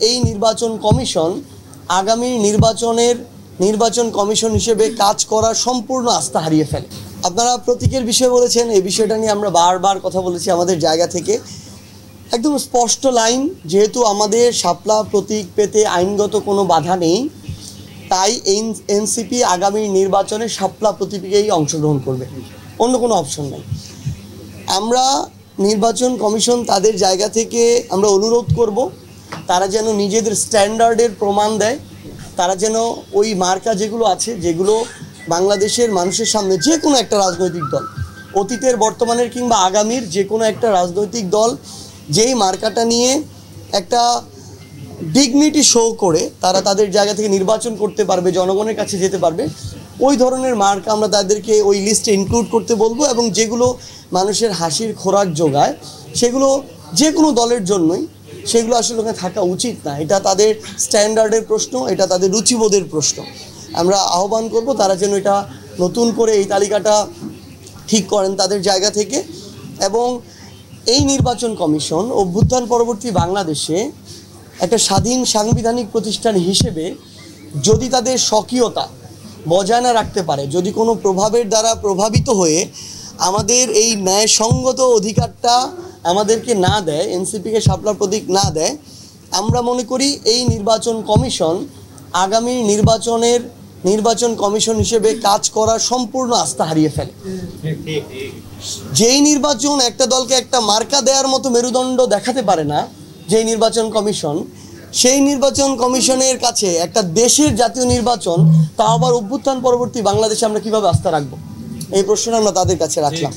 এই নির্বাচন কমিশন আগামী নির্বাচন কমিশন হিসেবে কাজ করার সম্পূর্ণ আস্থা হারিয়ে ফেলে। আপনারা প্রতীকের বিষয়ে বলেছেন, এই বিষয়টা নিয়ে আমরা বারবার কথা বলেছি আমাদের জায়গা থেকে। একদম স্পষ্ট লাইন, যেহেতু আমাদের শাপলা প্রতীক পেতে আইনগত কোনো বাধা নেই, তাই এনসিপি আগামী নির্বাচনে শাপলা প্রতীকেই অংশগ্রহণ করবে, অন্য কোনো অপশন নেই। আমরা নির্বাচন কমিশন তাদের জায়গা থেকে আমরা অনুরোধ করব, তারা যেন নিজেদের স্ট্যান্ডার্ডের প্রমাণ দেয়, তারা যেন ওই মার্কা যেগুলো আছে, যেগুলো বাংলাদেশের মানুষের সামনে যে কোনো একটা রাজনৈতিক দল, অতীতের বর্তমানের কিংবা আগামীর যে কোনো একটা রাজনৈতিক দল যেই মার্কাটা নিয়ে একটা ডিগনিটি শো করে তারা তাদের জায়গা থেকে নির্বাচন করতে পারবে, জনগণের কাছে যেতে পারবে, ওই ধরনের মার্কা আমরা তাদেরকে ওই লিস্টে ইনক্লুড করতে বলবো। এবং যেগুলো মানুষের হাসির খোরাক যোগায়, সেগুলো যে কোনো দলের জন্যই সেগুলো আসলে ওখানে থাকা উচিত না। এটা তাদের স্ট্যান্ডার্ডের প্রশ্ন, এটা তাদের রুচিবোধের প্রশ্ন। আমরা আহ্বান করব তারা যেন এটা নতুন করে এই তালিকাটা ঠিক করেন তাদের জায়গা থেকে। এবং এই নির্বাচন কমিশন অভ্যুত্থান পরবর্তী বাংলাদেশে একটা স্বাধীন সাংবিধানিক প্রতিষ্ঠান হিসেবে যদি তাদের স্বকীয়তা বজায় না রাখতে পারে, যদি কোনো প্রভাবের দ্বারা প্রভাবিত হয়ে আমাদের এই ন্যায়সঙ্গত অধিকারটা আমাদেরকে না দেয়, এনসিপিকে শাপলা প্রতীক না দেয়, আমরা মনে করি এই নির্বাচন কমিশন আগামী নির্বাচন কমিশন হিসেবে কাজ করার সম্পূর্ণ আস্থা হারিয়ে ফেলে। যেই নির্বাচন একটা দলকে একটা মার্কা দেওয়ার মতো মেরুদণ্ড দেখাতে পারে না, যেই নির্বাচন কমিশন, সেই নির্বাচন কমিশনের কাছে একটা দেশের জাতীয় নির্বাচন, তা আবার অভ্যুত্থান পরবর্তী বাংলাদেশে আমরা কিভাবে আস্থা রাখবো? এই প্রশ্নটা আমরা তাদের কাছে রাখলাম।